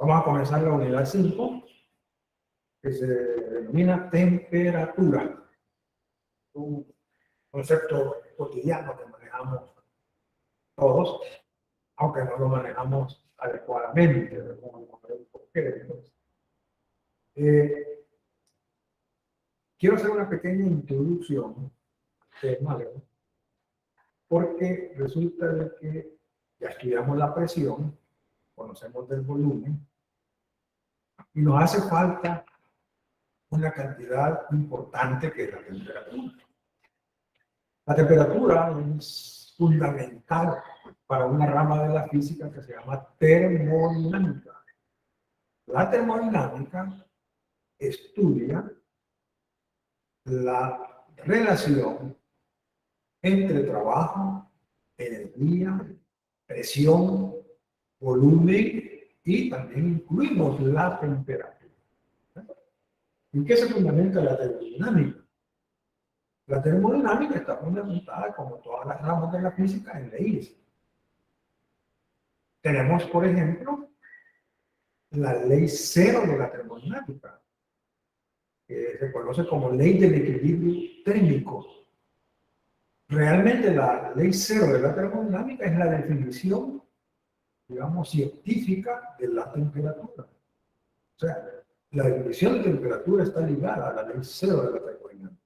Vamos a comenzar la unidad 5, que se denomina temperatura. Un concepto cotidiano que manejamos todos, aunque no lo manejamos adecuadamente. ¿Por qué? Quiero hacer una pequeña introducción tema, porque resulta de que ya estudiamos la presión, conocemos del volumen, y nos hace falta una cantidad importante que es la temperatura. La temperatura es fundamental para una rama de la física que se llama termodinámica. La termodinámica estudia la relación entre trabajo, energía, presión, volumen y también incluimos la temperatura. ¿En qué se fundamenta la termodinámica? La termodinámica está fundamentada, como todas las ramas de la física, en leyes. Tenemos, por ejemplo, la ley cero de la termodinámica, que se conoce como ley del equilibrio térmico. Realmente la ley cero de la termodinámica es la definición, digamos, científica de la temperatura. O sea, la definición de temperatura está ligada a la ley cero de la termodinámica.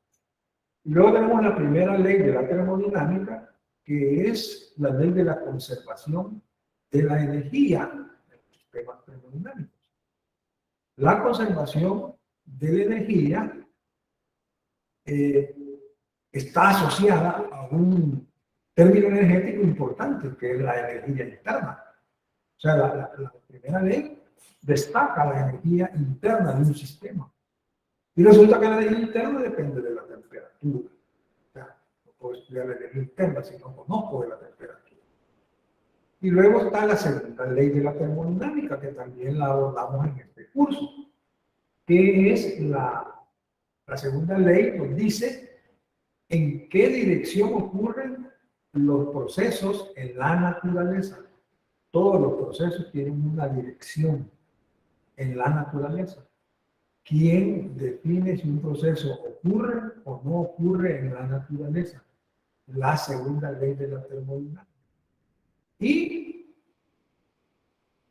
Y luego tenemos la primera ley de la termodinámica, que es la ley de la conservación de la energía en los sistemas termodinámicos. La conservación de la energía está asociada a un término energético importante, que es la energía interna. O sea, la primera ley destaca la energía interna de un sistema. Y resulta que la energía interna depende de la temperatura. O sea, no puedo estudiar la energía interna si no conozco de la temperatura. Y luego está la segunda ley de la termodinámica, que también la abordamos en este curso, que es la segunda ley, nos dice en qué dirección ocurren los procesos en la naturaleza. Todos los procesos tienen una dirección en la naturaleza. ¿Quién define si un proceso ocurre o no ocurre en la naturaleza? La segunda ley de la termodinámica. Y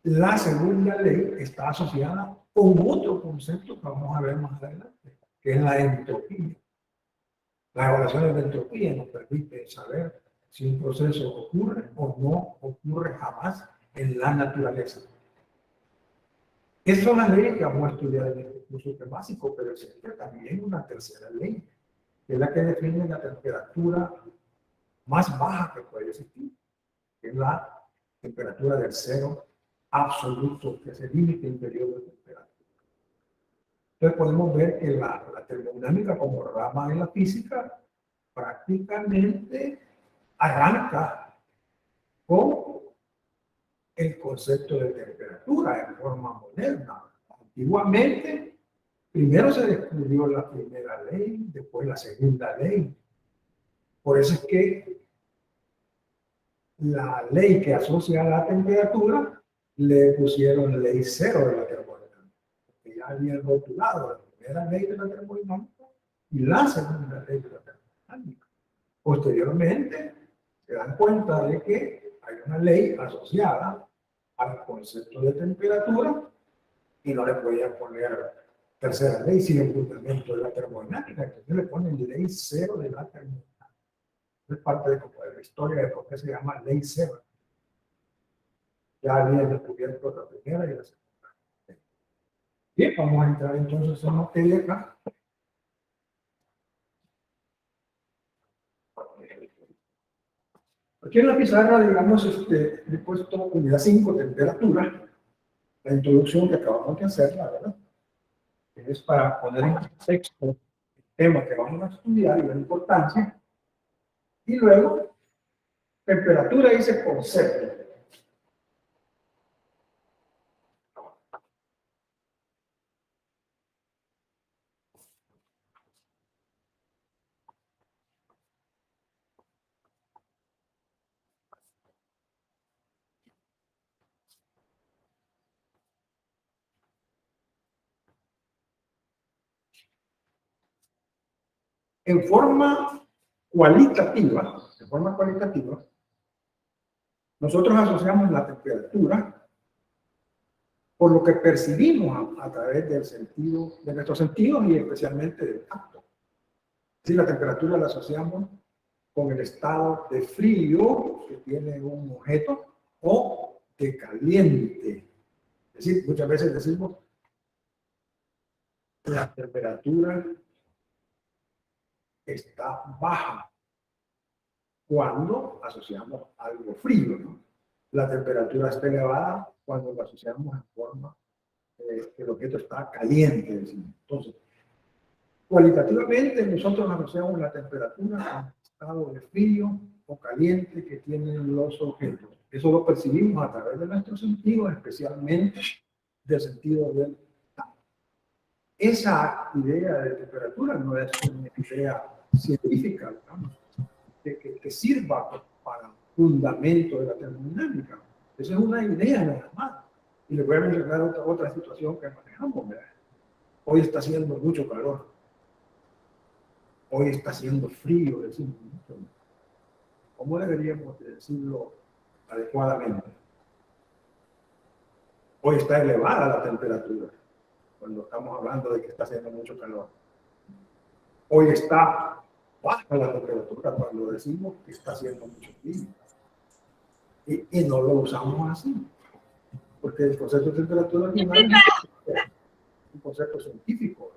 la segunda ley está asociada con otro concepto que vamos a ver más adelante, que es la entropía. Las evaluaciones de entropía nos permiten saber si un proceso ocurre o no ocurre jamás en la naturaleza. Esas son las leyes que vamos a estudiar en este curso básico, pero existe también una tercera ley, que es la que define la temperatura más baja que puede existir, que es la temperatura del cero absoluto, que es el límite inferior de temperatura. Entonces podemos ver que la termodinámica como rama de la física prácticamente arranca con el concepto de temperatura en forma moderna. Antiguamente, primero se descubrió la primera ley, después la segunda ley. Por eso es que la ley que asocia a la temperatura le pusieron ley cero de la termodinámica, porque ya habían rotulado la primera ley de la termodinámica y la segunda ley de la termodinámica. Posteriormente, se dan cuenta de que hay una ley asociada al concepto de temperatura y no le podían poner tercera ley sin el fundamento de la termodinámica. Entonces le ponen ley cero de la termodinámica. Es parte de la historia de por qué se llama ley cero. Ya habían descubierto la primera y la segunda. Bien, vamos a entrar entonces en materia acá. Aquí en la pizarra, digamos, he puesto unidad 5, temperatura, la introducción que acabamos de hacer, la verdad, que es para poner en contexto el tema que vamos a estudiar y la importancia. Y luego, temperatura dice concepto. En forma cualitativa, nosotros asociamos la temperatura por lo que percibimos a través del sentido, de nuestros sentidos y especialmente del tacto. Si la temperatura la asociamos con el estado de frío que tiene un objeto o de caliente. Es decir, muchas veces decimos la temperatura está baja cuando asociamos algo frío, ¿no? La temperatura está elevada cuando lo asociamos en forma que el objeto está caliente, decimos. Entonces, cualitativamente nosotros asociamos la temperatura con el estado de frío o caliente que tienen los objetos. Eso lo percibimos a través de nuestros sentidos, especialmente del sentido del tacto. Esa idea de temperatura no es una idea científica, digamos, que sirva para fundamento de la termodinámica. Esa es una idea nada más. Y le voy a mencionar otra situación que manejamos. ¿Verdad? Hoy está haciendo mucho calor. Hoy está haciendo frío, decimos. ¿Cómo deberíamos decirlo adecuadamente? Hoy está elevada la temperatura, cuando estamos hablando de que está haciendo mucho calor. Hoy está baja la temperatura cuando decimos que está haciendo mucho frío. Y no lo usamos así, porque el concepto de temperatura final es un concepto científico.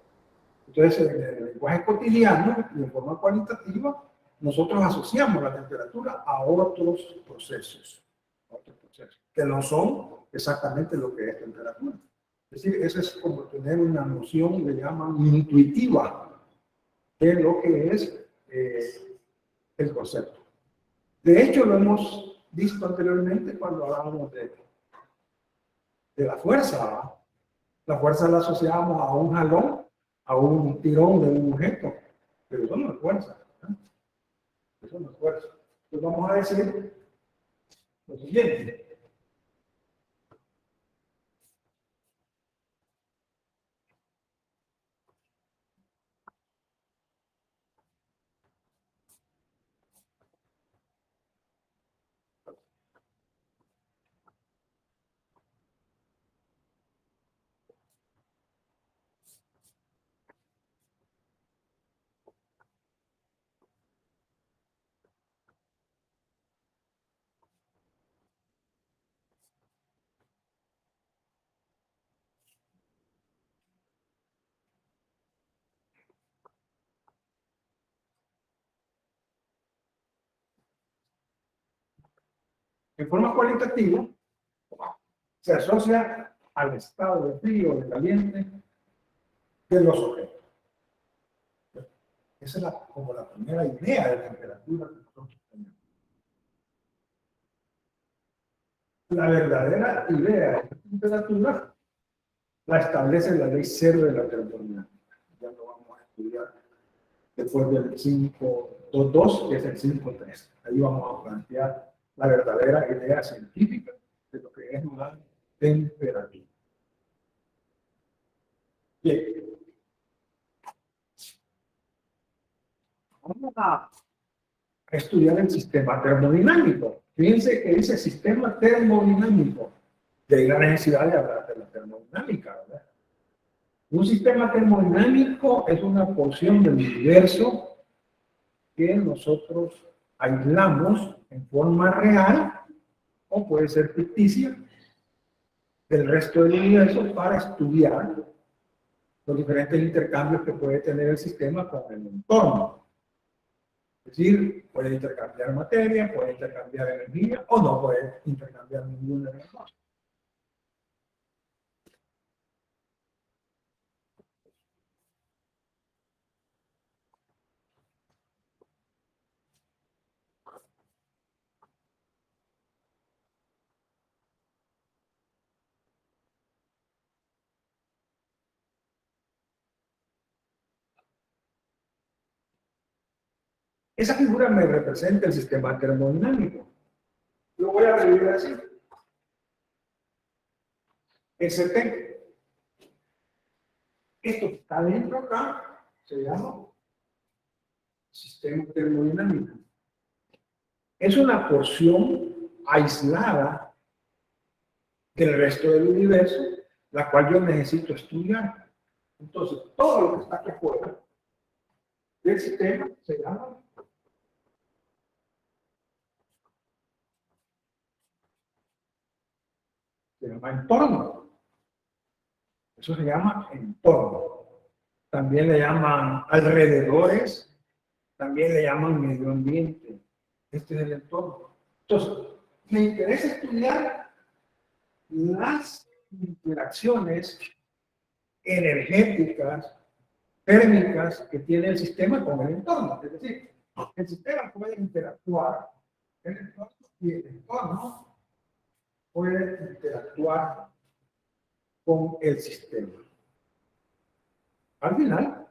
Entonces, en el lenguaje cotidiano y en forma cualitativa, nosotros asociamos la temperatura a otros procesos, que no son exactamente lo que es temperatura. Es decir, eso es como tener una noción, le llaman intuitiva, de lo que es el concepto. De hecho, lo hemos visto anteriormente cuando hablábamos de la fuerza. La fuerza la asociamos a un jalón, a un tirón de un objeto, pero eso no es fuerza. ¿No? Eso no es fuerza. Entonces vamos a decir lo siguiente. En forma cualitativa, se asocia al estado de frío o de caliente de los objetos. Esa es como la primera idea de temperatura que nosotros tenemos. La verdadera idea de temperatura la establece la ley cero de la termodinámica. Ya lo vamos a estudiar después del 5.2, que es el 5.3. Ahí vamos a plantear la verdadera idea científica de lo que es una temperatura. Bien. Vamos a estudiar el sistema termodinámico. Fíjense que dice sistema termodinámico. De ahí la necesidad de hablar de la termodinámica, ¿verdad? Un sistema termodinámico es una porción del universo que nosotros aislamos en forma real o puede ser ficticia del resto del universo para estudiar los diferentes intercambios que puede tener el sistema con el entorno. Es decir, puede intercambiar materia, puede intercambiar energía o no puede intercambiar ninguna de las cosas. Esa figura me representa el sistema termodinámico. Lo voy a dividir así. ST. Esto que está dentro acá se llama sistema termodinámico. Es una porción aislada del resto del universo, la cual yo necesito estudiar. Entonces, todo lo que está aquí afuera del sistema se llama entorno. Eso se llama entorno. También le llaman alrededores, también le llaman medio ambiente. Este es el entorno. Entonces, me interesa estudiar las interacciones energéticas, térmicas que tiene el sistema con el entorno. Es decir, el sistema puede interactuar en el entorno y el entorno puede interactuar con el sistema. Al final,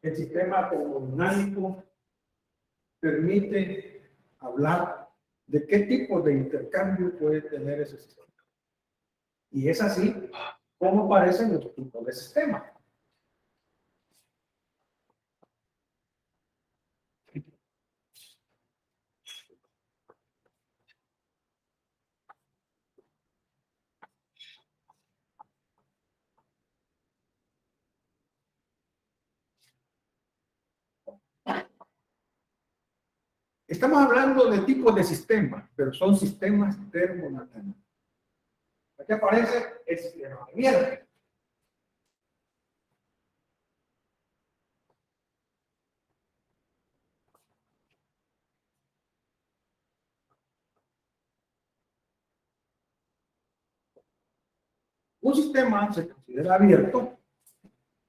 el sistema termodinámico permite hablar de qué tipo de intercambio puede tener ese sistema. Y es así como aparecen los tipos de sistema. Estamos hablando de tipos de sistemas, pero son sistemas termodinámicos. Aquí aparece el sistema abierto. Un sistema se considera abierto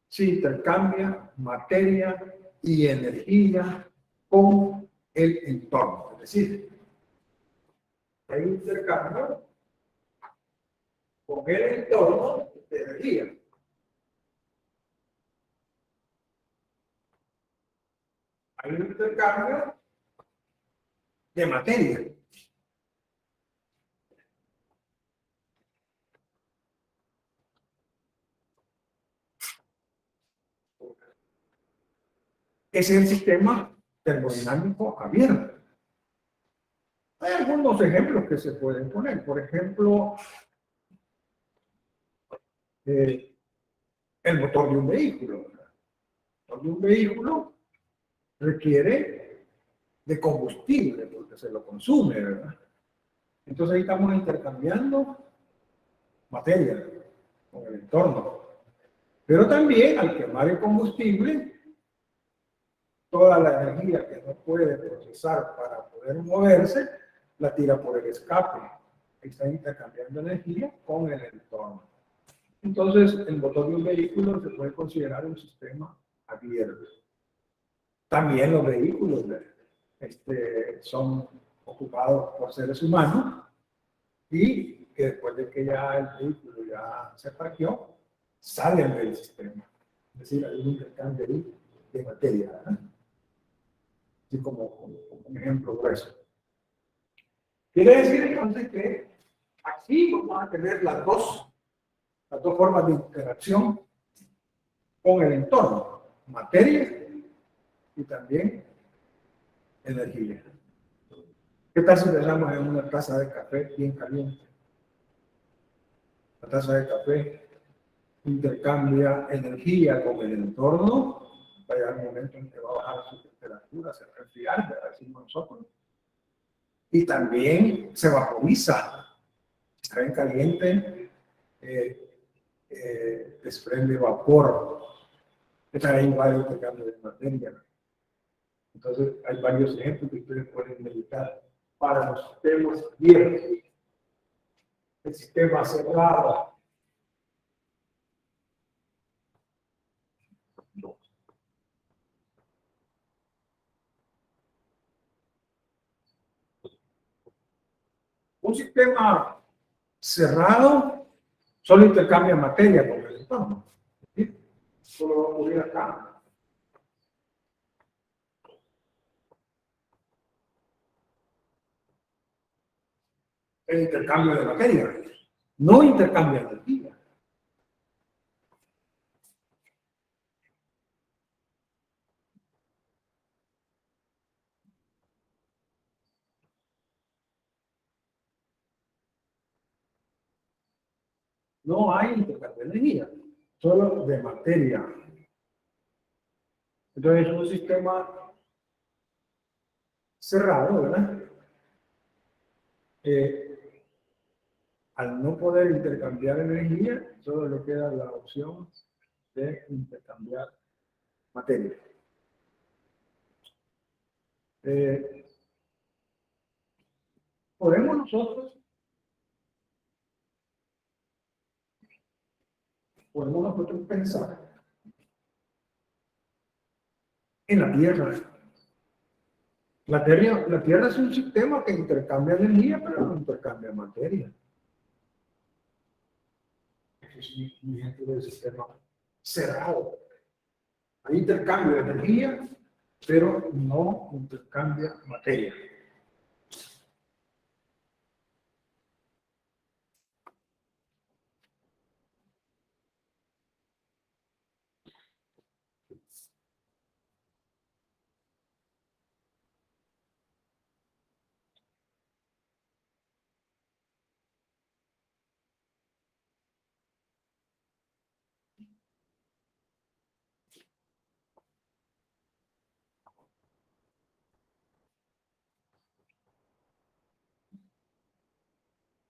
si intercambia materia y energía con el entorno. Es decir, hay un intercambio con el entorno de energía. Hay un intercambio de materia. Ese es el sistema termodinámico abierto. Hay algunos ejemplos que se pueden poner. Por ejemplo, el motor de un vehículo. El motor de un vehículo requiere de combustible porque se lo consume, ¿verdad? Entonces ahí estamos intercambiando materia con el entorno. Pero también al quemar el combustible, toda la energía que no puede procesar para poder moverse, la tira por el escape. Está intercambiando energía con el entorno. Entonces, el motor de un vehículo se puede considerar un sistema abierto. También los vehículos son ocupados por seres humanos y que después de que ya el vehículo ya se parqueó, salen del sistema. Es decir, hay un intercambio de materia, ¿verdad? Así como un ejemplo grueso. Quiere decir entonces que aquí vamos a tener las dos formas de interacción con el entorno, materia y también energía. ¿Qué tal si pensamos en una taza de café bien caliente? La taza de café intercambia energía con el entorno, va a llegar un momento en que va a bajar su temperatura, se va a enfriar, decimos nosotros, y también se vaporiza. Si está bien caliente, desprende vapor. Hay varios intercambios de materia. Entonces, hay varios ejemplos que ustedes pueden meditar para los sistemas abiertos. El sistema cerrado. Un sistema cerrado solo intercambia materia con el entorno. ¿Sí? Solo va a ocurrir acá. El intercambio de materia, no intercambia energía. No hay intercambio de energía, solo de materia. Entonces es un sistema cerrado, ¿verdad? Al no poder intercambiar energía, solo le queda la opción de intercambiar materia. Podemos nosotros pensar en la Tierra. La Tierra es un sistema que intercambia energía, pero no intercambia materia. Es un ejemplo del sistema cerrado. Hay intercambio de energía, pero no intercambia materia.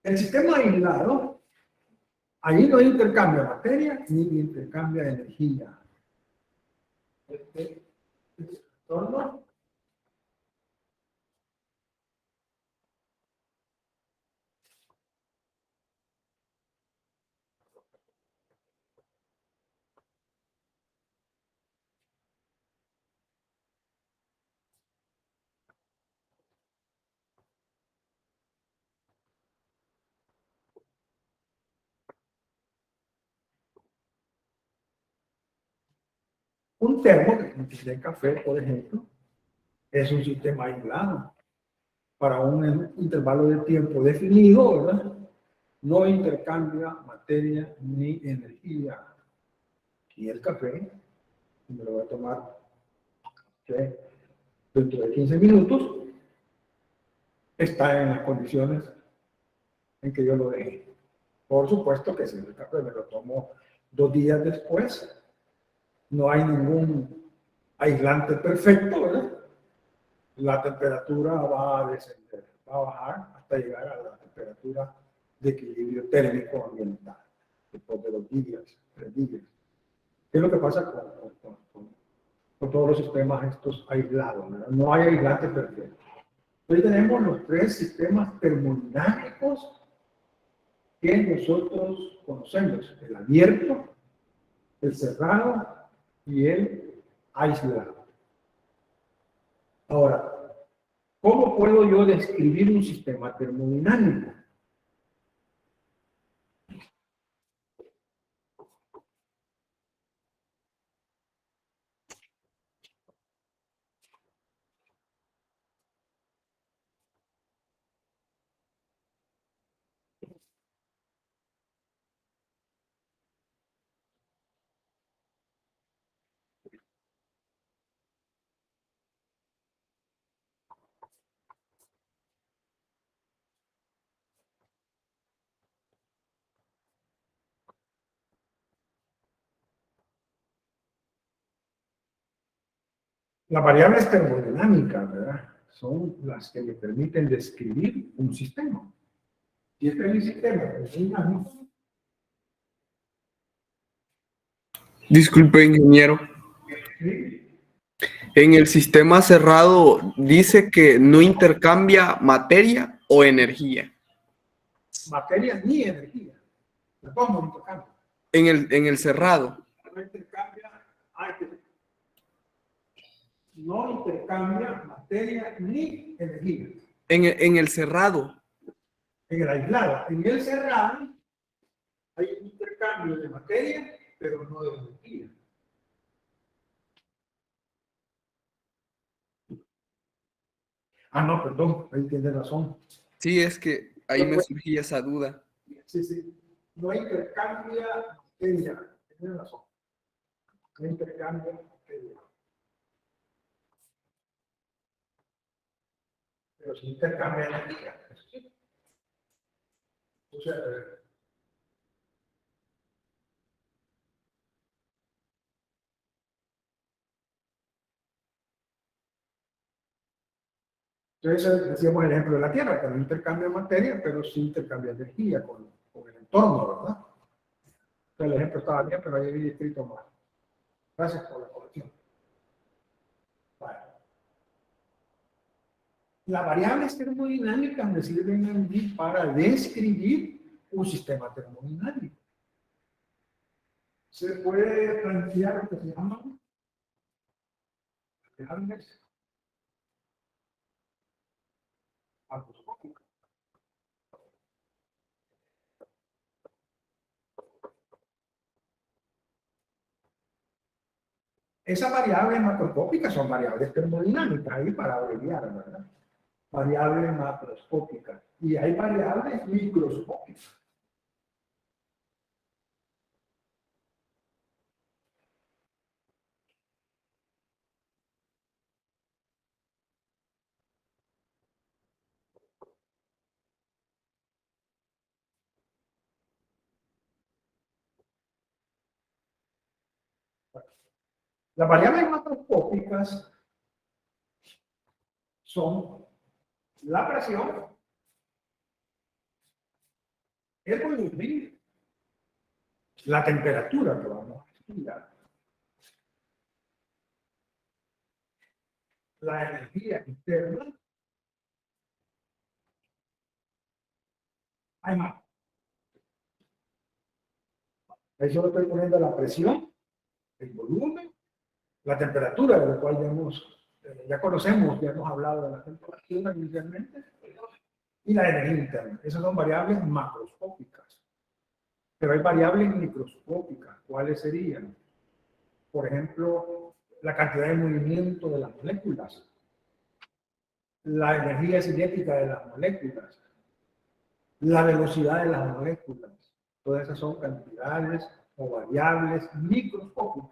El sistema aislado, ahí no intercambia materia ni intercambia energía. Este entorno un termo que tiene café, por ejemplo, es un sistema aislado para un intervalo de tiempo definido, ¿verdad? No intercambia materia ni energía. Y el café, me lo voy a tomar dentro de 15 minutos, está en las condiciones en que yo lo dejé. Por supuesto que si el café me lo tomo 2 días después, no hay ningún aislante perfecto, ¿verdad? La temperatura va a descender, va a bajar hasta llegar a la temperatura de equilibrio térmico ambiental, después de 2 días, 3 días. ¿Qué es lo que pasa con todos los sistemas estos aislados? ¿Verdad? No hay aislante perfecto. Hoy tenemos los 3 sistemas termodinámicos que nosotros conocemos: el abierto, el cerrado y el aislado. Ahora, ¿cómo puedo yo describir un sistema termodinámico? Las variables termodinámicas, ¿verdad?, son las que me permiten describir un sistema. Si este es mi sistema termodinámico. Disculpe, ingeniero. ¿Sí? En el sistema cerrado dice que no intercambia materia o energía. Materia ni energía. Las dos no intercambian. En el cerrado. No intercambia, no intercambia materia ni energía. En el cerrado. En el aislado. En el cerrado hay un intercambio de materia, pero no de energía. No, perdón, ahí tiene razón. Sí, es que ahí me surgía esa duda. Sí, sí. No intercambia materia. Tiene razón. No intercambia materia. Pero sí intercambia energía. O sea, Entonces, decíamos el ejemplo de la Tierra, que no intercambia materia, pero sí intercambia energía con el entorno, ¿verdad? Entonces, el ejemplo estaba bien, pero ahí había escrito mal. Gracias por la corrección. Vale. Las variables termodinámicas me sirven a mí para describir un sistema termodinámico. Se puede plantear lo que se llaman variables macroscópicas. Esas variables macroscópicas son variables termodinámicas, ahí para abreviar, ¿verdad? Variables macroscópicas. Y hay variables microscópicas. Las variables macroscópicas son la presión, el volumen, la temperatura que vamos a estudiar, la energía interna, hay más. Ahí solo estoy poniendo la presión, el volumen, la temperatura, de la cual ya conocemos, ya hemos hablado de la temperatura inicialmente, y la energía interna. Esas son variables macroscópicas. Pero hay variables microscópicas. ¿Cuáles serían? Por ejemplo, la cantidad de movimiento de las moléculas, la energía cinética de las moléculas, la velocidad de las moléculas. Todas esas son cantidades o variables microscópicas.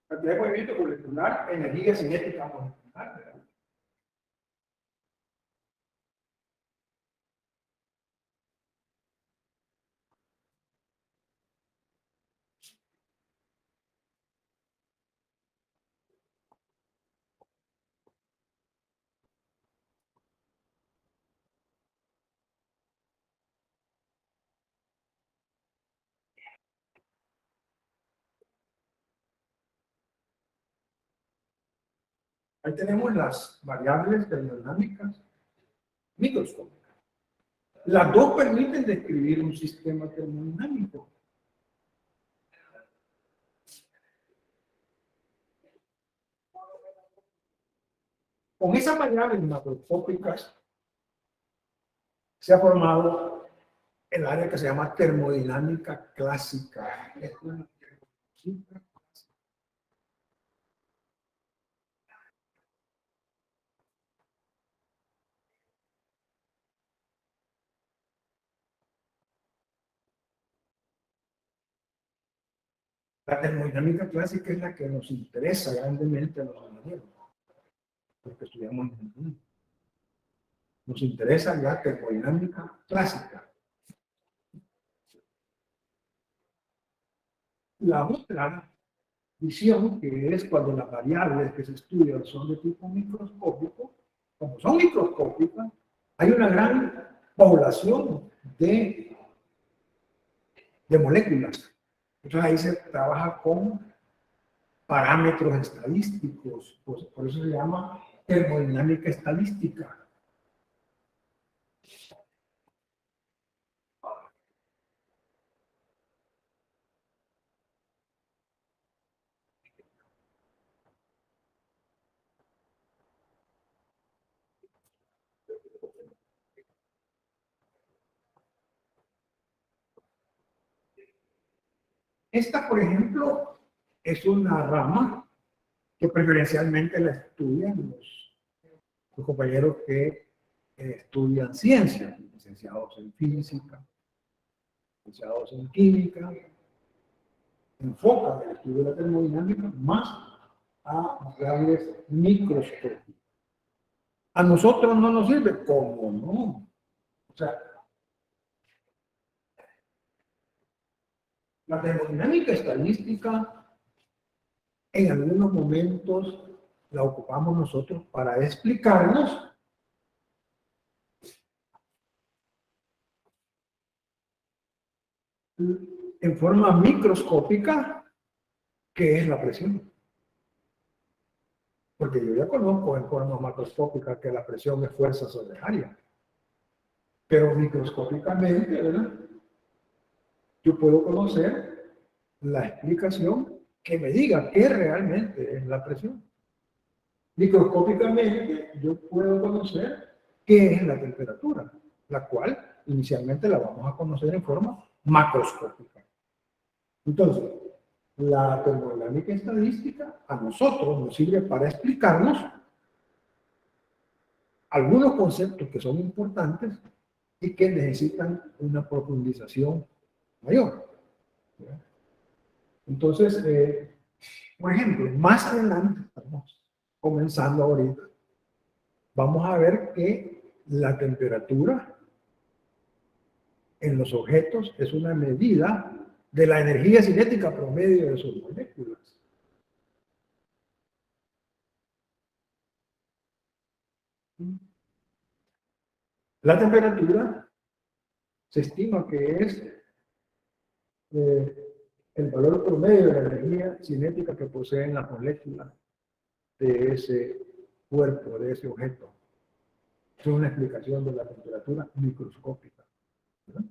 Cantidad de movimiento molecular, energía cinética molecular, ¿verdad? Ahí tenemos las variables termodinámicas microscópicas. Las dos permiten describir un sistema termodinámico. Con esas variables macroscópicas se ha formado el área que se llama termodinámica clásica. La termodinámica clásica es la que nos interesa grandemente a los ingenieros, porque estudiamos ingeniería. Nos interesa la termodinámica clásica. La otra visión, que es cuando las variables que se estudian son de tipo microscópico, como son microscópicas, hay una gran población de moléculas. Entonces ahí se trabaja con parámetros estadísticos, pues, por eso se llama termodinámica estadística. Esta, por ejemplo, es una rama que preferencialmente la estudian los compañeros que estudian ciencias, licenciados en física, licenciados en química, enfocan el estudio de la termodinámica más a variables microscópicas. A nosotros no nos sirve, ¿cómo no? O sea, la termodinámica estadística en algunos momentos la ocupamos nosotros para explicarnos en forma microscópica qué es la presión. Porque yo ya conozco en forma macroscópica que la presión es fuerza sobre área. Pero microscópicamente, ¿verdad? Yo puedo conocer la explicación que me diga qué realmente es la presión. Microscópicamente, yo puedo conocer qué es la temperatura, la cual inicialmente la vamos a conocer en forma macroscópica. Entonces, la termodinámica estadística a nosotros nos sirve para explicarnos algunos conceptos que son importantes y que necesitan una profundización mayor. Entonces, por ejemplo, más adelante, estamos comenzando ahorita, vamos a ver que la temperatura en los objetos es una medida de la energía cinética promedio de sus moléculas. La temperatura se estima que es el valor promedio de la energía cinética que poseen las moléculas de ese cuerpo, de ese objeto. Es una explicación de la temperatura microscópica, ¿verdad?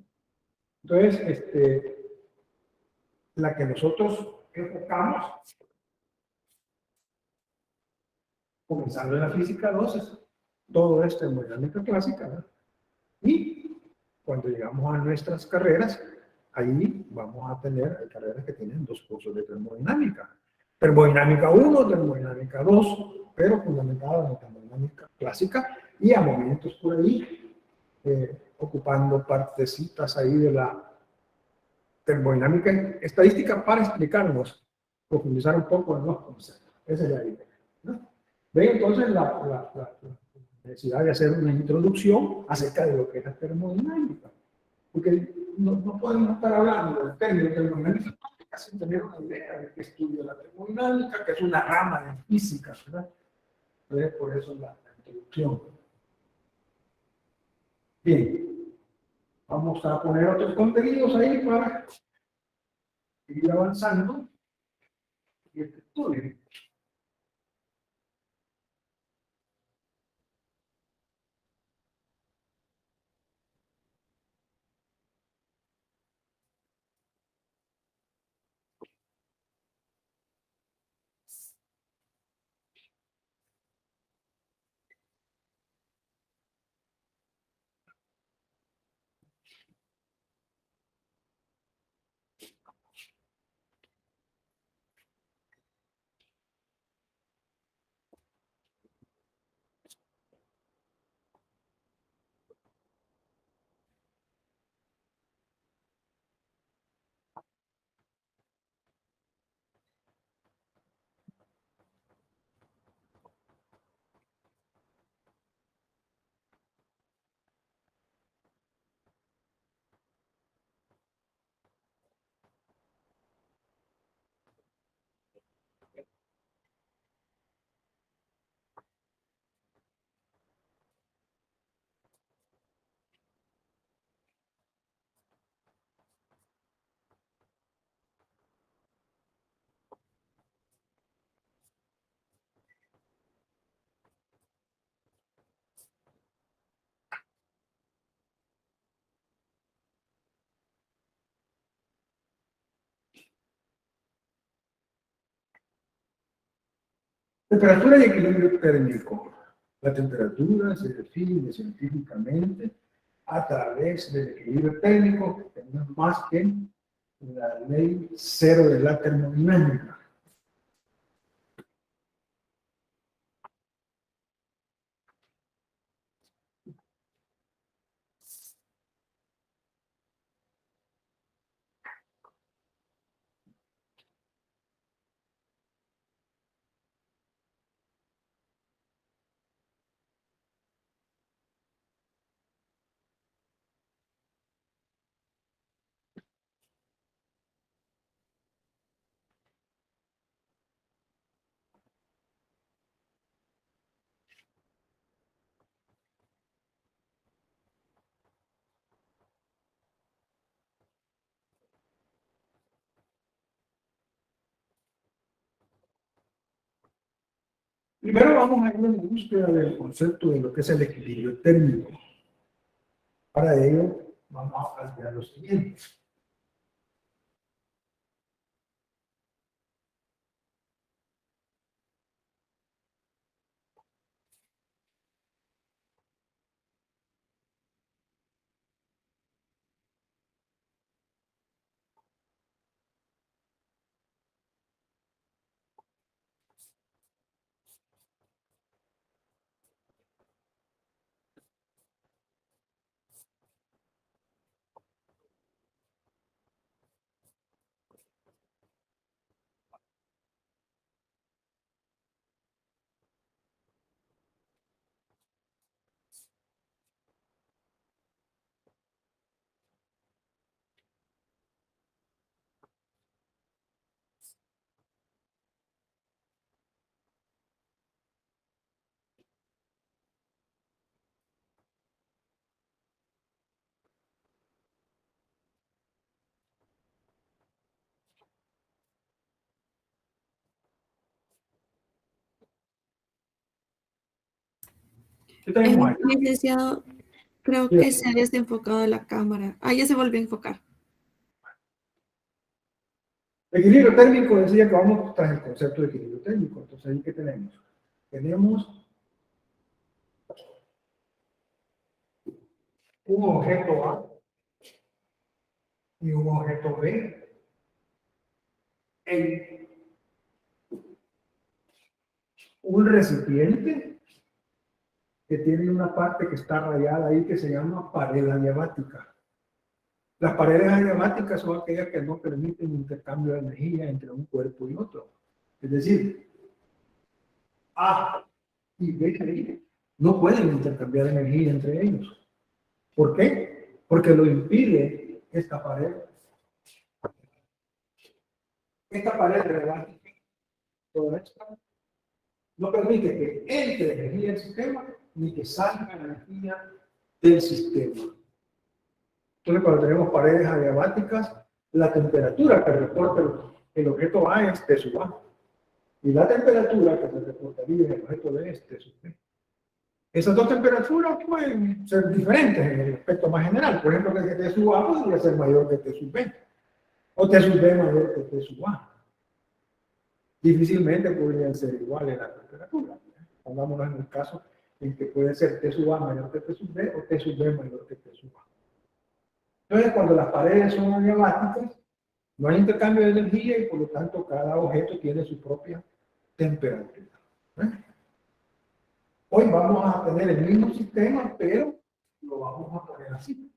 Entonces, la que nosotros enfocamos, comenzando en la física 2, es todo esto en termodinámica clásica, ¿verdad? Y cuando llegamos a nuestras carreras, ahí vamos a tener carreras que tienen dos cursos de termodinámica. Termodinámica 1, termodinámica 2, pero fundamentada en la termodinámica clásica y a momentos por ahí, ocupando partecitas ahí de la termodinámica estadística para explicarnos, profundizar un poco en los conceptos. Esa es la idea, ¿no? Ven entonces la necesidad de hacer una introducción acerca de lo que es la termodinámica. Porque no podemos estar hablando del término termodinámica sin tener una idea de qué estudia la termodinámica, que es una rama de física, ¿verdad? Entonces, por eso la introducción. Bien, vamos a poner otros contenidos ahí para seguir avanzando en este estudio. Temperatura y equilibrio térmico. La temperatura se define científicamente a través del equilibrio térmico, que no es más que la ley cero de la termodinámica. Primero vamos a ir en búsqueda del concepto de lo que es el equilibrio térmico. Para ello, vamos a plantear lo siguiente. ¿Qué tenemos ahí? Licenciado, creo que se ha desenfocado la cámara. Ah, ya se volvió a enfocar. Equilibrio térmico decía que vamos tras el concepto de equilibrio térmico. Entonces, ¿ahí qué tenemos? Tenemos un objeto A y un objeto B en un recipiente que tiene una parte que está rayada ahí que se llama pared adiabática. Las paredes adiabáticas son aquellas que no permiten intercambio de energía entre un cuerpo y otro. Es decir, A y B no pueden intercambiar energía entre ellos. ¿Por qué? Porque lo impide esta pared. Esta pared adiabática, toda esta, no permite que entre energía al sistema ni que salga energía del sistema. Entonces, cuando tenemos paredes adiabáticas, la temperatura que reporta el objeto A es T sub A. Y la temperatura que se reportaría en el objeto B es T sub B. Esas dos temperaturas pueden ser diferentes en el aspecto más general. Por ejemplo, que T sub A podría ser mayor que T sub B. O T sub B mayor que T sub A. Difícilmente podrían ser iguales la temperatura. Pongámonos en el caso en que puede ser T sub A mayor que T sub B o T sub B mayor que T sub A. Entonces, cuando las paredes son adiabáticas, no hay intercambio de energía y por lo tanto cada objeto tiene su propia temperatura. Hoy vamos a tener el mismo sistema, pero lo vamos a poner así.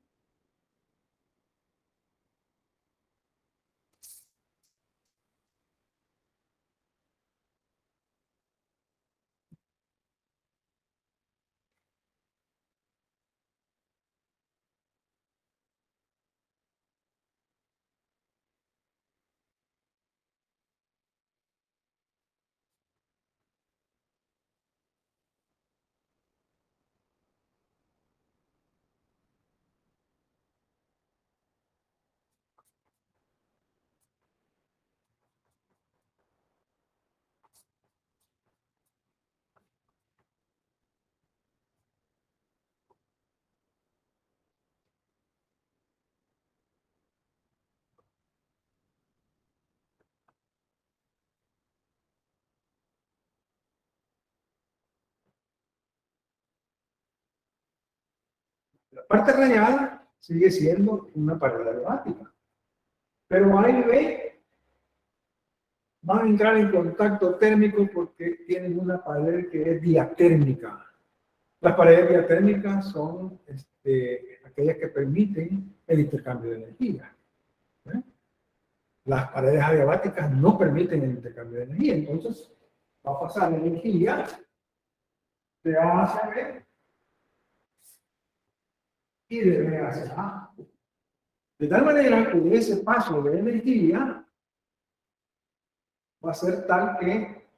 La parte rayada sigue siendo una pared adiabática, pero A y B van a entrar en contacto térmico porque tienen una pared que es diatérmica. Las paredes diatérmicas son aquellas que permiten el intercambio de energía. Las paredes adiabáticas no permiten el intercambio de energía, entonces va a pasar energía de A hacia B y de B hacia A. De tal manera que ese paso de energía va a ser tal que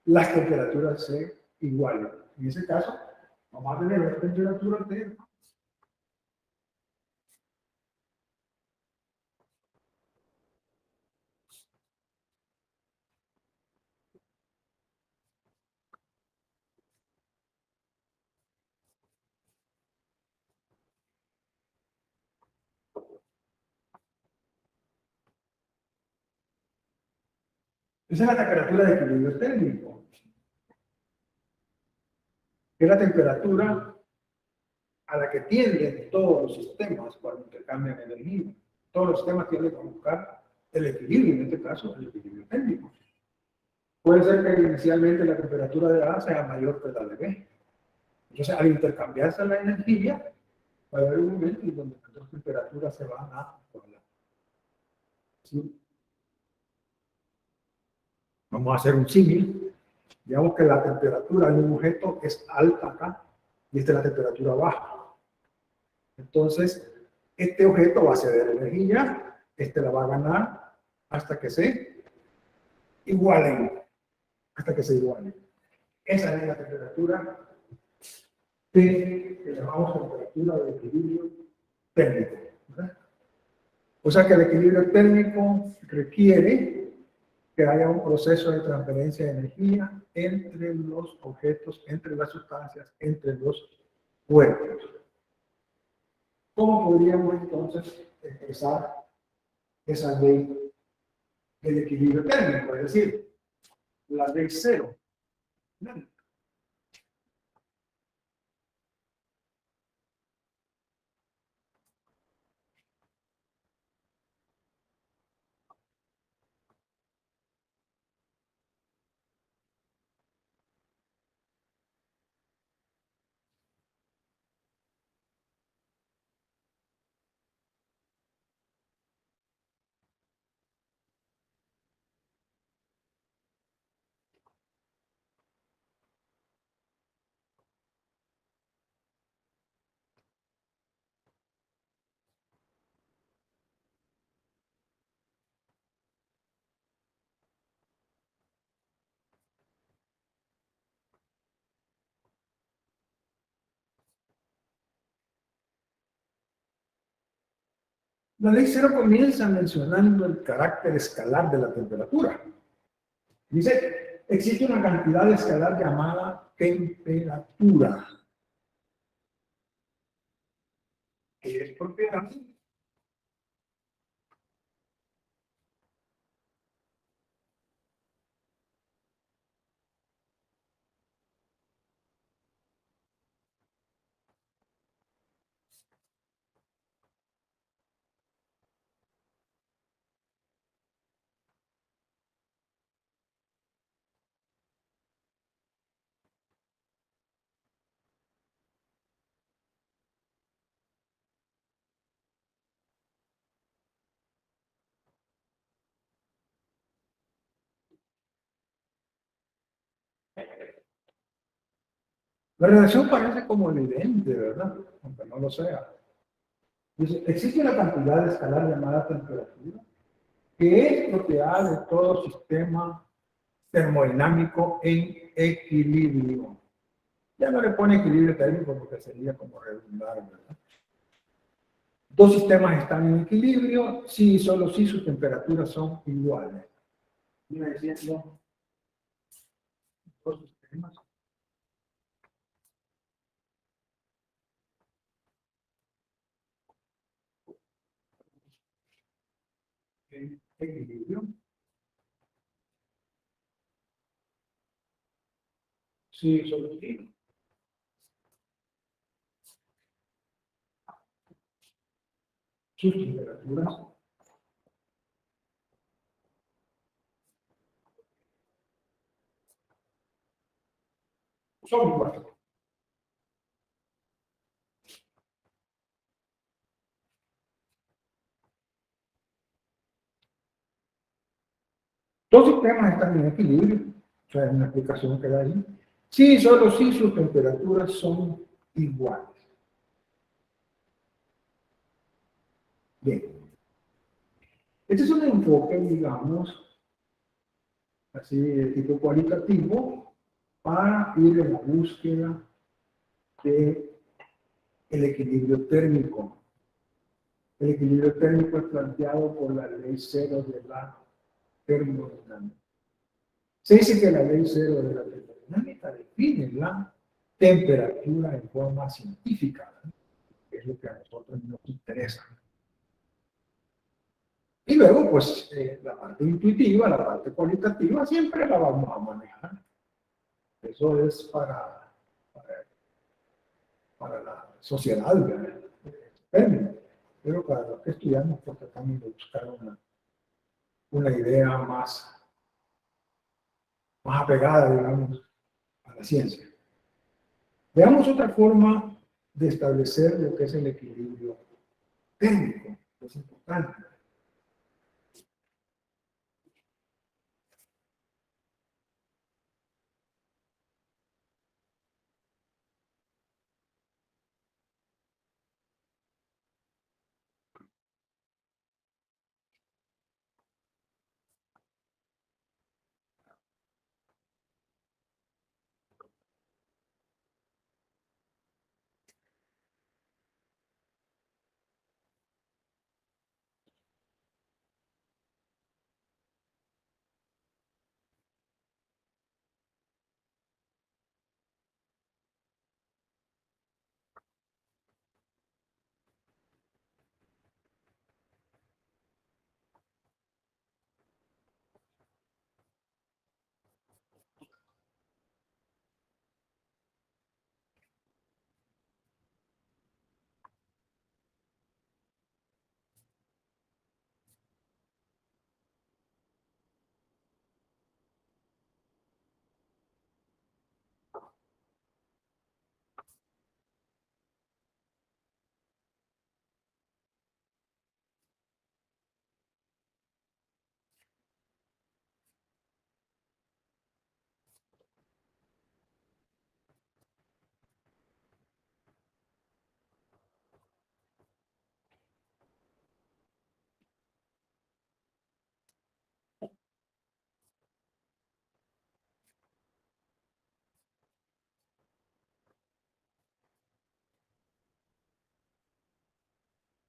las temperaturas se igualen. En ese caso, vamos a tener una temperatura T Esa es la temperatura de equilibrio térmico. Es la temperatura a la que tienden todos los sistemas cuando intercambian energía. Todos los sistemas tienden a buscar el equilibrio, en este caso, el equilibrio térmico. Puede ser que inicialmente la temperatura de A sea mayor que la de B. Entonces, al intercambiarse la energía, va a haber un momento en donde las dos temperaturas se van a igualar. ¿Sí? Vamos a hacer un símil. Digamos que la temperatura de un objeto es alta acá y esta es la temperatura baja. Entonces, este objeto va a ceder energía, este la va a ganar hasta que se igualen. Hasta que se igualen. Esa es la temperatura que llamamos temperatura de equilibrio térmico, ¿verdad? O sea que el equilibrio térmico requiere que haya un proceso de transferencia de energía entre los objetos, entre las sustancias, entre los cuerpos. ¿Cómo podríamos entonces expresar esa ley del equilibrio térmico? Es decir, la ley cero. La ley cero comienza mencionando el carácter escalar de la temperatura. Dice, existe una cantidad escalar llamada temperatura, que es propiedad La relación parece como evidente, ¿verdad? Aunque no lo sea. Dice, existe una cantidad escalar llamada temperatura, que es propiedad de todo sistema termodinámico en equilibrio. Ya no le pone equilibrio térmico porque sería como redundar, ¿verdad? Dos sistemas están en equilibrio si y solo si sus temperaturas son iguales. Viene diciendo dos sistemas en equilibrio. Sí, solo si sus temperaturas son iguales. Dos sistemas están en equilibrio, o sea, es una explicación que da ahí. Sí, solo si sus temperaturas son iguales. Bien. Este es un enfoque, digamos, así de tipo cualitativo, para ir en la búsqueda del equilibrio térmico. El equilibrio térmico es planteado por la ley cero de la termodinámica. Se dice que la ley cero de la termodinámica define la temperatura en forma científica, que es lo que a nosotros nos interesa. Y luego, pues, la parte intuitiva, la parte cualitativa, siempre la vamos a manejar. Eso es para la sociedad, ¿verdad? Pero para los que estudiamos, pues tratamos de buscar una idea más apegada, digamos, a la ciencia. Veamos otra forma de establecer lo que es el equilibrio técnico, que es importante.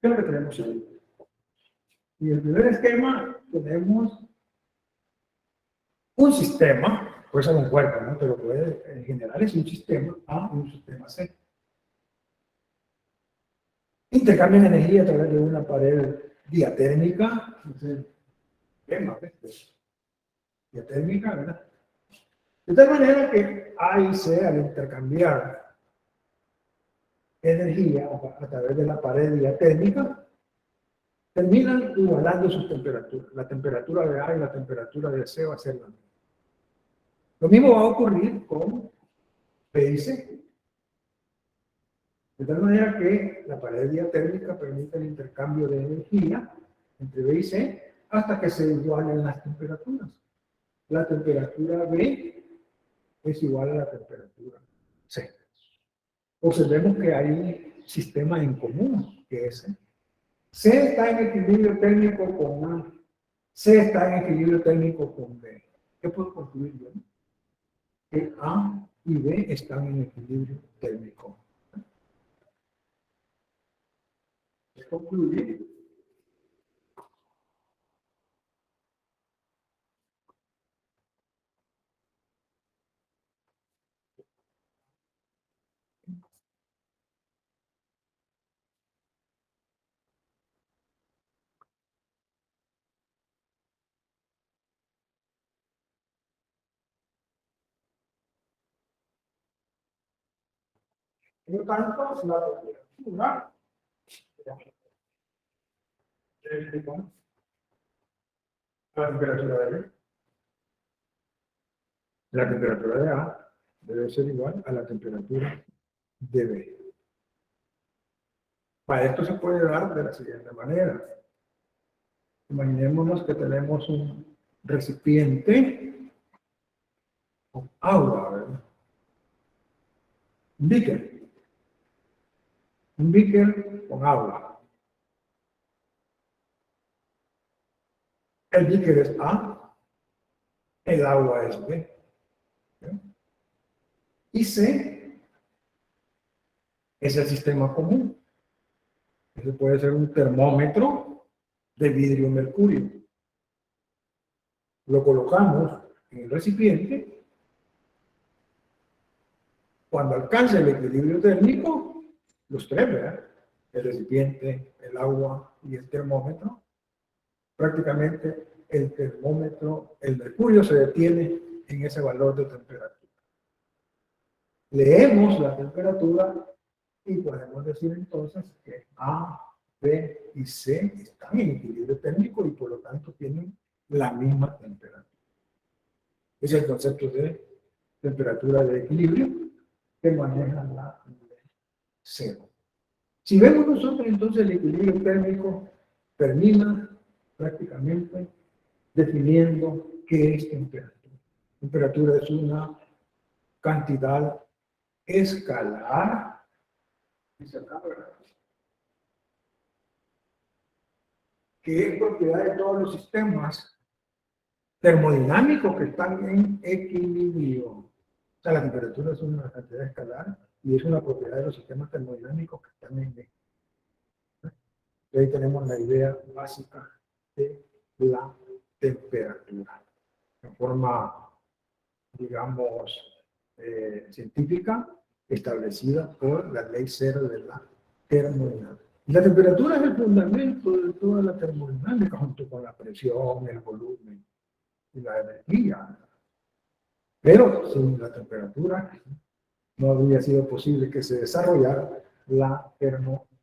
¿Qué es lo que tenemos ahí? Y el primer esquema, tenemos un sistema, puede ser un cuerpo, ¿no? Pero puede, en general es un sistema A y un sistema C. Intercambian energía a través de una pared diatérmica, esquema, diatérmica, ¿verdad? De tal manera que A y C, al intercambiar energía a través de la pared diatérmica, terminan igualando sus temperaturas. La temperatura de A y la temperatura de C va a ser la misma. Lo mismo va a ocurrir con B y C. De tal manera que la pared diatérmica permite el intercambio de energía entre B y C hasta que se igualen las temperaturas. La temperatura B es igual a la temperatura C. Observemos que hay un sistema en común, que es C está en equilibrio térmico con A, C está en equilibrio térmico con B. ¿Qué puedo concluir yo? Que A y B están en equilibrio térmico. Concluir. Por lo tanto, la temperatura de B, la temperatura de A debe ser igual a la temperatura de B. Para esto se puede dar de la siguiente manera. Imaginémonos que tenemos un recipiente con agua, ¿verdad? Un beaker. Un beaker con agua. El beaker es A, el agua es B. ¿Sí? Y C es el sistema común. Ese puede ser un termómetro de vidrio mercurio. Lo colocamos en el recipiente. Cuando alcance el equilibrio térmico, los tres, ¿verdad? El recipiente, el agua y el termómetro, prácticamente el termómetro, el mercurio se detiene en ese valor de temperatura. Leemos la temperatura y podemos decir entonces que A, B y C están en equilibrio térmico y por lo tanto tienen la misma temperatura. Es el concepto de temperatura de equilibrio que maneja la ley cero. Si vemos nosotros entonces el equilibrio térmico termina prácticamente definiendo qué es temperatura. Temperatura es una cantidad escalar que es propiedad de todos los sistemas termodinámicos que están en equilibrio. O sea, la temperatura es una cantidad escalar y es una propiedad de los sistemas termodinámicos que están en equilibrio. Y ahí tenemos la idea básica de la temperatura. En forma, digamos, científica, establecida por la ley cero de la termodinámica. La temperatura es el fundamento de toda la termodinámica, junto con la presión, el volumen y la energía. Pero sin la temperatura no habría sido posible que se desarrollara la termodinámica.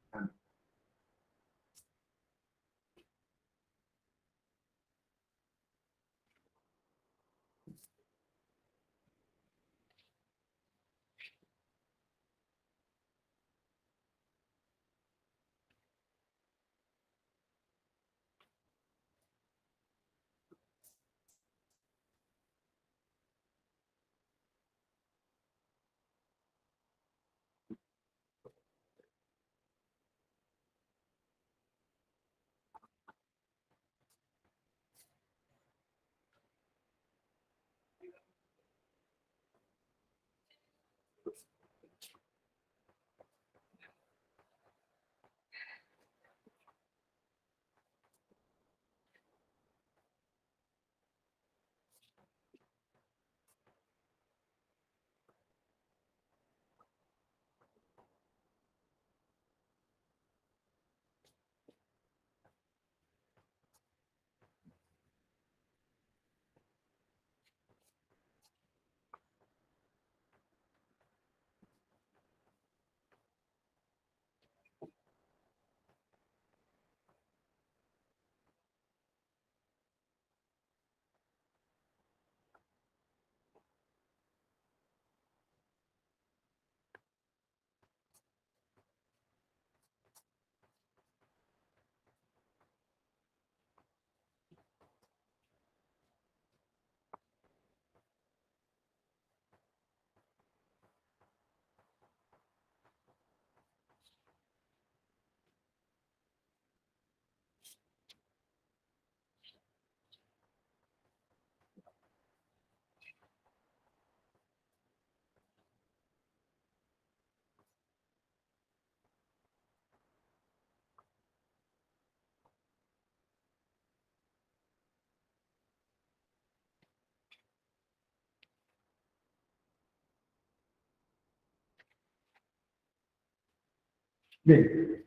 Bien,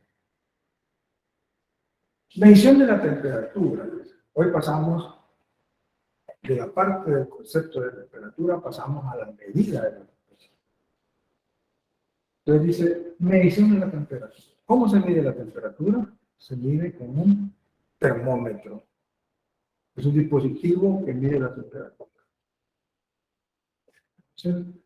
medición de la temperatura. Hoy pasamos de la parte del concepto de temperatura, pasamos a la medida de la temperatura. Entonces dice, medición de la temperatura. ¿Cómo se mide la temperatura? Se mide con un termómetro. Es un dispositivo que mide la temperatura. ¿Sí?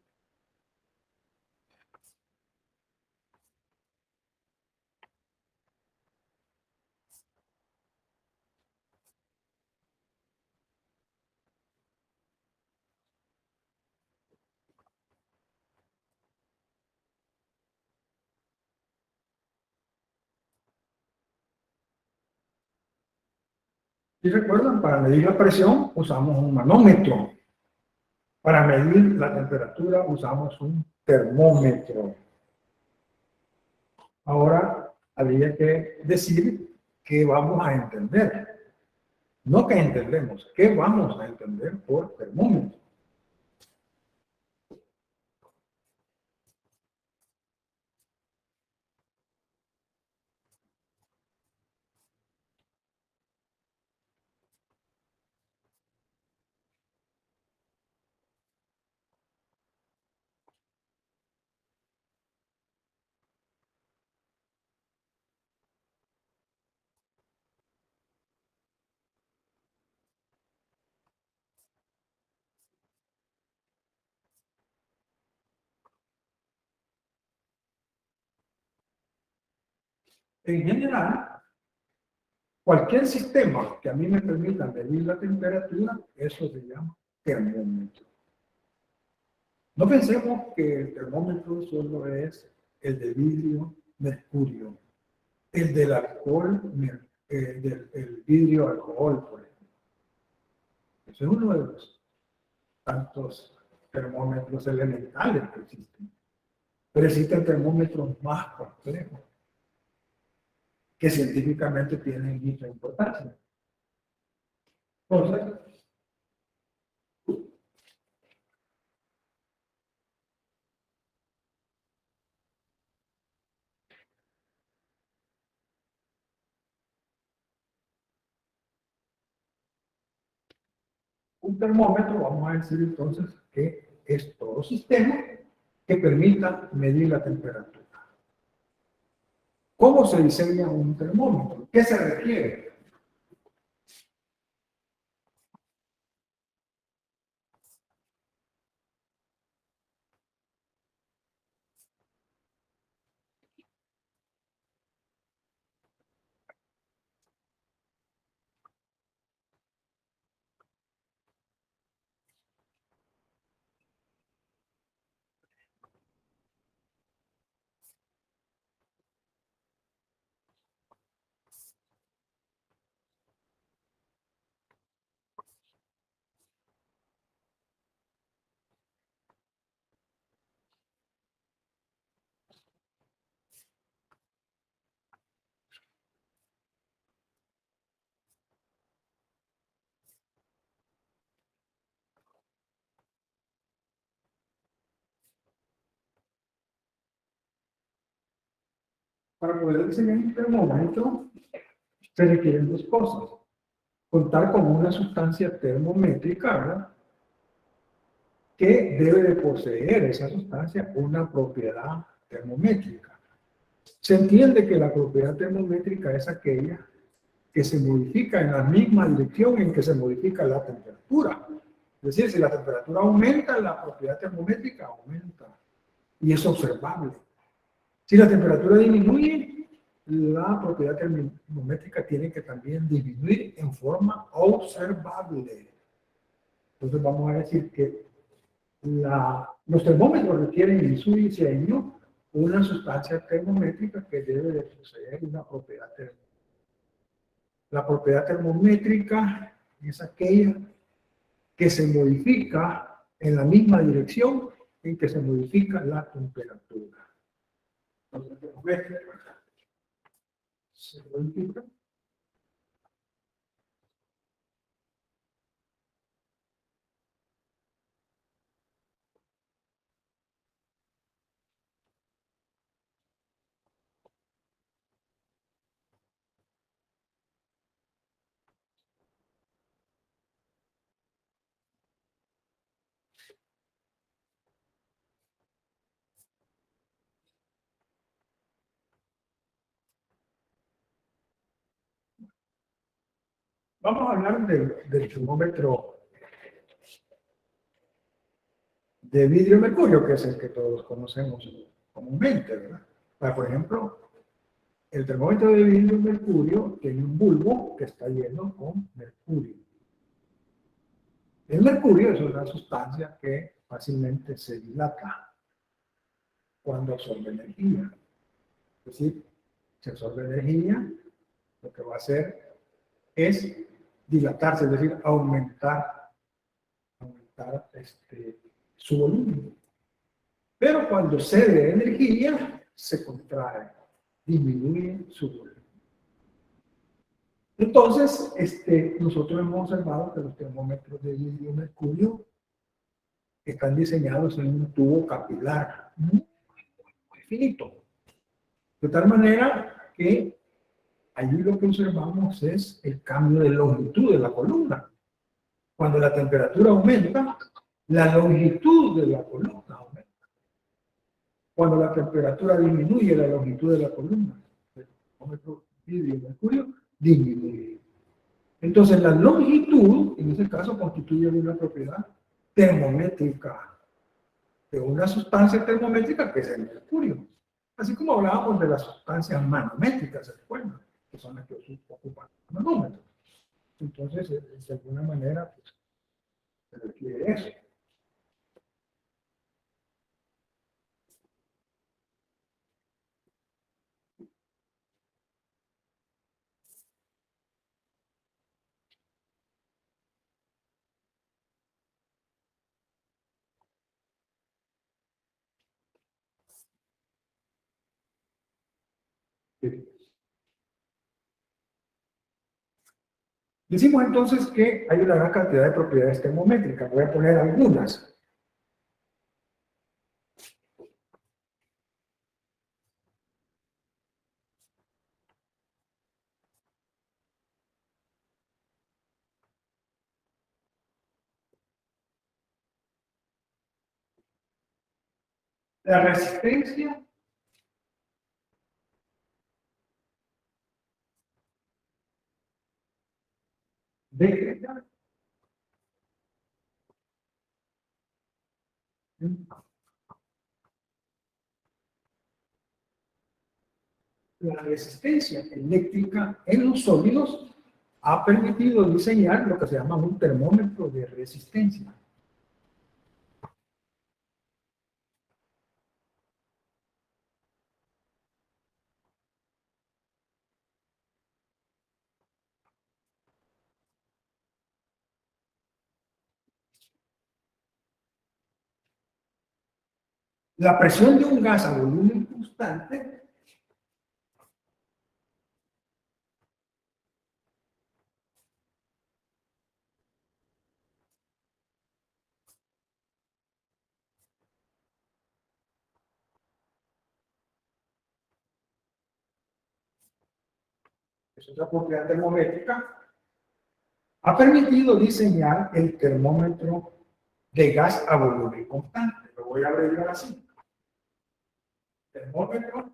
Y recuerdan, para medir la presión usamos un manómetro. Para medir la temperatura usamos un termómetro. Ahora habría que decir qué vamos a entender. No que entendemos, qué vamos a entender por termómetro. En general, cualquier sistema que a mí me permita medir la temperatura, eso se llama termómetro. No pensemos que el termómetro solo es el de vidrio, mercurio, el del alcohol, el vidrio alcohol, por ejemplo. Ese es uno de los tantos termómetros elementales que existen. Pero existen termómetros más complejos que científicamente tienen mucha importancia. Entonces, un termómetro, vamos a decir entonces que es todo sistema que permita medir la temperatura. ¿Cómo se diseña un termómetro? ¿Qué se requiere? Para poder diseñar un termómetro se requieren dos cosas. Contar con una sustancia termométrica, ¿verdad?, que debe de poseer esa sustancia una propiedad termométrica. Se entiende que la propiedad termométrica es aquella que se modifica en la misma dirección en que se modifica la temperatura. Es decir, si la temperatura aumenta, la propiedad termométrica aumenta. Y es observable. Si la temperatura disminuye, la propiedad termométrica tiene que también disminuir en forma observable. Entonces vamos a decir que los termómetros requieren en su diseño una sustancia termométrica que debe de poseer una propiedad termométrica. La propiedad termométrica es aquella que se modifica en la misma dirección en que se modifica la temperatura. Entonces, termométrica se modifica Vamos a hablar del termómetro de vidrio mercurio, que es el que todos conocemos comúnmente, ¿verdad? Por ejemplo, el termómetro de vidrio mercurio tiene un bulbo que está lleno con mercurio. El mercurio es una sustancia que fácilmente se dilata cuando absorbe energía. Es decir, si absorbe energía, lo que va a hacer es dilatarse, es decir, aumentar su volumen. Pero cuando cede energía, se contrae, disminuye su volumen. Entonces, nosotros hemos observado que los termómetros de vidrio mercurio están diseñados en un tubo capilar muy finito. De tal manera que allí lo que observamos es el cambio de longitud de la columna. Cuando la temperatura aumenta, la longitud de la columna aumenta. Cuando la temperatura disminuye, la longitud de la columna, el termómetro de vidrio mercurio, disminuye. Entonces, la longitud, en este caso, constituye una propiedad termométrica de una sustancia termométrica que es el mercurio. Así como hablábamos de las sustancias manométricas, ¿se recuerdan? Que son las que ocupan el manómetro. Entonces, de alguna manera, pues, se requiere eso. Decimos entonces que hay una gran cantidad de propiedades termométricas. Voy a poner algunas. La resistencia de la resistencia eléctrica en los sólidos ha permitido diseñar lo que se llama un termómetro de resistencia. La presión de un gas a volumen constante es otra propiedad termométrica, ha permitido diseñar el termómetro de gas a volumen constante. Lo voy a abreviar así. Termómetro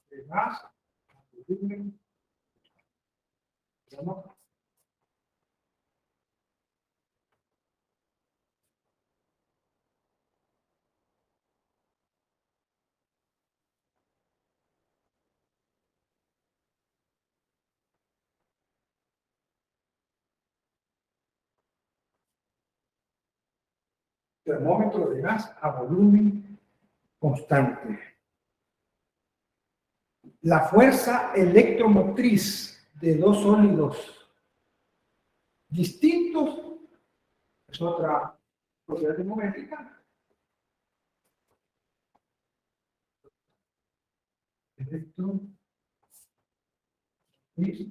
de gas a volumen constante. Termómetro de gas a volumen constante. La fuerza electromotriz de dos sólidos distintos es otra propiedad termométrica. Electromotriz de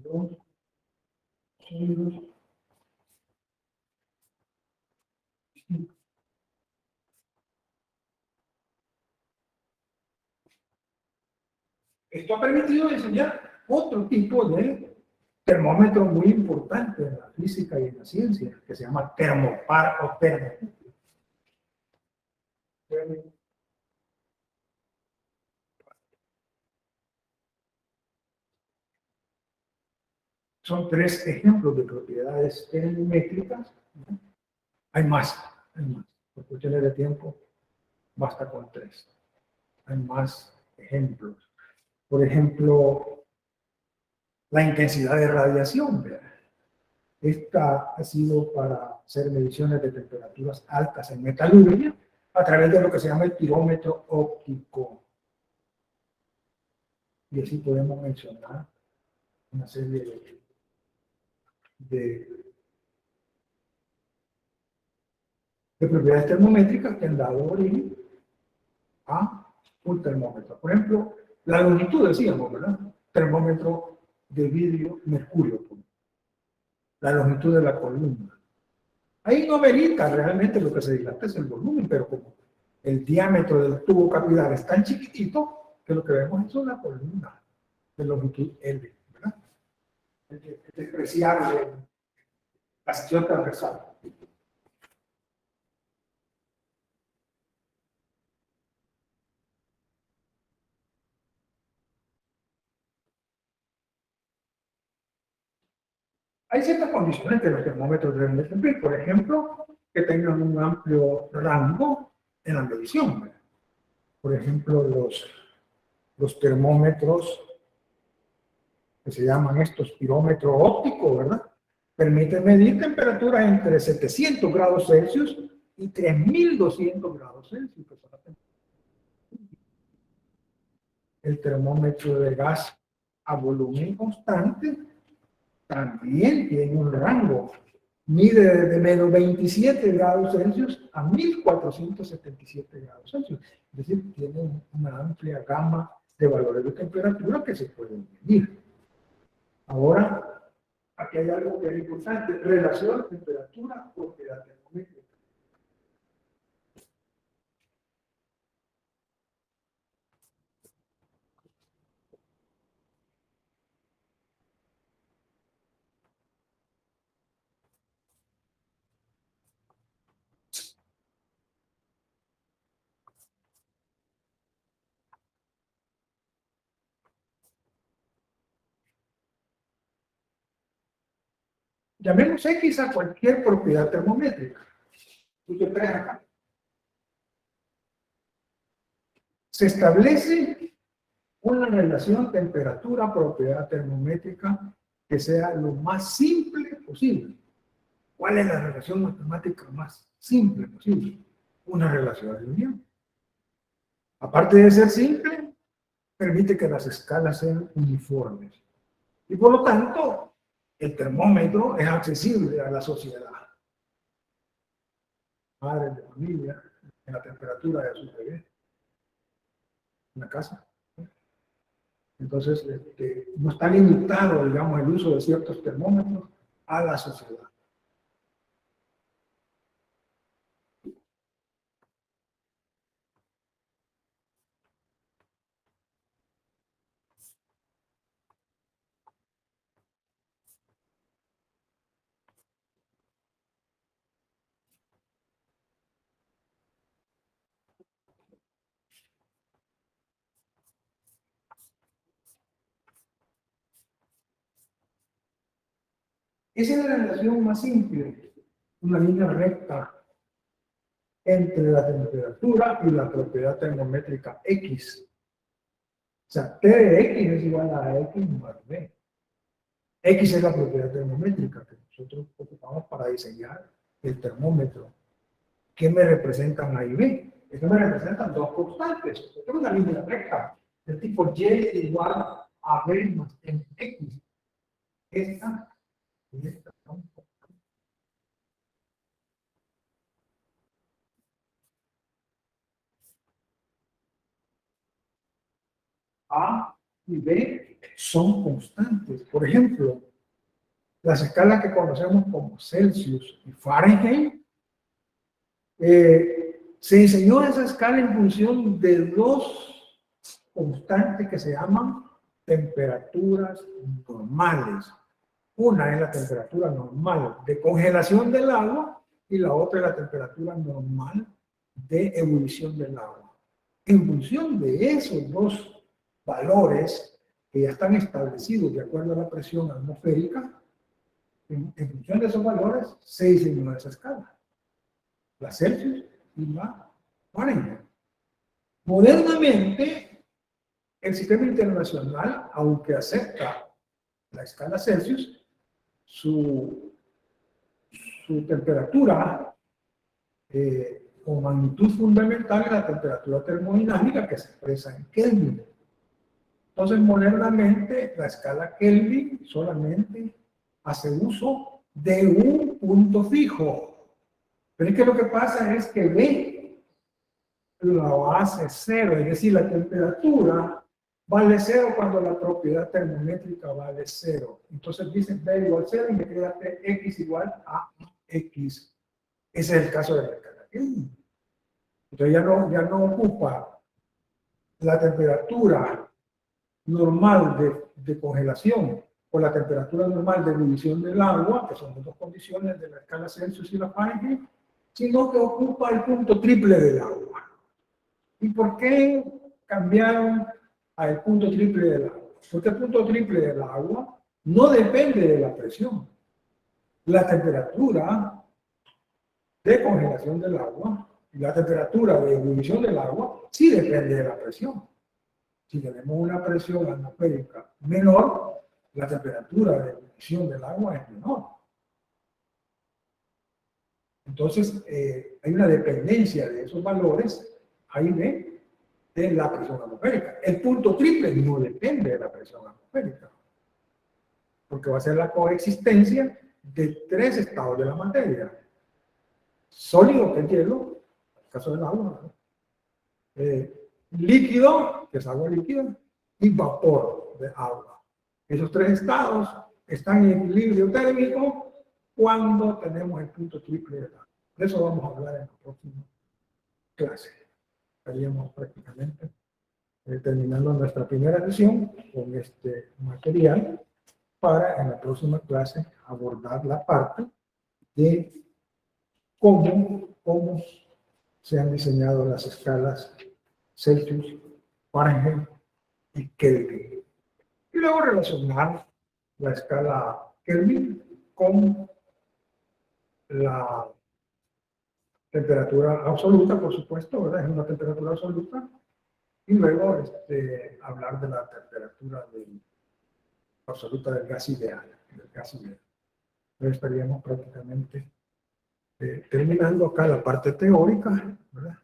dos sólidos distintos. Esto ha permitido diseñar otro tipo de termómetro muy importante en la física y en la ciencia, que se llama termopar o termómetro. Son tres ejemplos de propiedades termométricas. Hay más, hay más. Por cuestiones de tiempo, basta con tres. Hay más ejemplos. Por ejemplo, la intensidad de radiación. Esta ha sido para hacer mediciones de temperaturas altas en metalurgia a través de lo que se llama el pirómetro óptico. Y así podemos mencionar una serie de propiedades termométricas que han dado origen a un termómetro. Por ejemplo, la longitud, decíamos, ¿verdad? Termómetro de vidrio mercurio. La longitud de la columna. Ahí no verifica realmente lo que se dilata es el volumen, pero como el diámetro del tubo capilar es tan chiquitito que lo que vemos es una columna de longitud L, ¿verdad? Es despreciable la sección transversal. Hay ciertas condiciones que los termómetros deben de cumplir, por ejemplo, que tengan un amplio rango en la medición, ¿verdad? Por ejemplo, los termómetros que se llaman estos pirómetros ópticos, ¿verdad? Permiten medir temperaturas entre 700 grados Celsius y 3200 grados Celsius. El termómetro de gas a volumen constante también tiene un rango. Mide desde menos 27 grados Celsius a 1477 grados Celsius. Es decir, tiene una amplia gama de valores de temperatura que se pueden medir. Ahora, aquí hay algo que es importante. Relación temperatura-propiedad termómetra. Llamemos X a cualquier propiedad termométrica. Usted trae acá. Se establece una relación temperatura-propiedad termométrica que sea lo más simple posible. ¿Cuál es la relación matemática más simple posible? Una relación lineal. Aparte de ser simple, permite que las escalas sean uniformes. Y por lo tanto, el termómetro es accesible a la sociedad. Madres de familia, en la temperatura de sus bebés, en la casa. Entonces, no está limitado, digamos, el uso de ciertos termómetros a la sociedad. Esa es la relación más simple, una línea recta entre la temperatura y la propiedad termométrica X. O sea, T de X es igual a X más B. X es la propiedad termométrica que nosotros ocupamos para diseñar el termómetro. ¿Qué me representan A y B? Esto me representan dos constantes. Esto es una línea recta del tipo Y igual a B más X. Esta y esta son A y B son constantes. Por ejemplo, las escalas que conocemos como Celsius y Fahrenheit, se diseñó esa escala en función de dos constantes que se llaman temperaturas normales. Una es la temperatura normal de congelación del agua y la otra es la temperatura normal de ebullición del agua. En función de esos dos valores que ya están establecidos de acuerdo a la presión atmosférica, en función de esos valores se diseñó esa escala, la Celsius y la Fahrenheit. Modernamente, el sistema internacional, aunque acepta la escala Celsius, su temperatura o magnitud fundamental es la temperatura termodinámica que se expresa en Kelvin. Entonces, modernamente, la escala Kelvin solamente hace uso de un punto fijo. Pero es que lo que pasa es que B lo hace cero, es decir, la temperatura vale cero cuando la propiedad termométrica vale cero. Entonces dicen B igual cero y me queda X igual a X. Ese es el caso de la escala Kelvin. Entonces ya no ocupa la temperatura normal de congelación o la temperatura normal de ebullición del agua, que son las dos condiciones de la escala Celsius y la Fahrenheit, sino que ocupa el punto triple del agua. ¿Y por qué cambiaron al punto triple del agua? Porque el punto triple del agua no depende de la presión. La temperatura de congelación del agua Y la temperatura de ebullición del agua sí depende de la presión. Si tenemos una presión atmosférica menor, la temperatura de ebullición del agua es menor. Entonces, hay una dependencia de esos valores, ahí ven, de la presión atmosférica. El punto triple no depende de la presión atmosférica, porque va a ser la coexistencia de tres estados de la materia. Sólido, que es hielo, en el caso del agua, ¿no? Líquido, que es agua líquida, y vapor de agua. Esos tres estados están en equilibrio térmico cuando tenemos el punto triple de agua. De eso vamos a hablar en la próxima clase. Estaríamos prácticamente terminando nuestra primera sesión con este material para en la próxima clase abordar la parte de cómo se han diseñado las escalas Celsius, Fahrenheit y Kelvin. Y luego relacionar la escala Kelvin con la temperatura absoluta, por supuesto, ¿verdad? Es una temperatura absoluta. Y luego hablar de la temperatura absoluta del gas ideal. Entonces estaríamos prácticamente terminando acá la parte teórica, ¿verdad?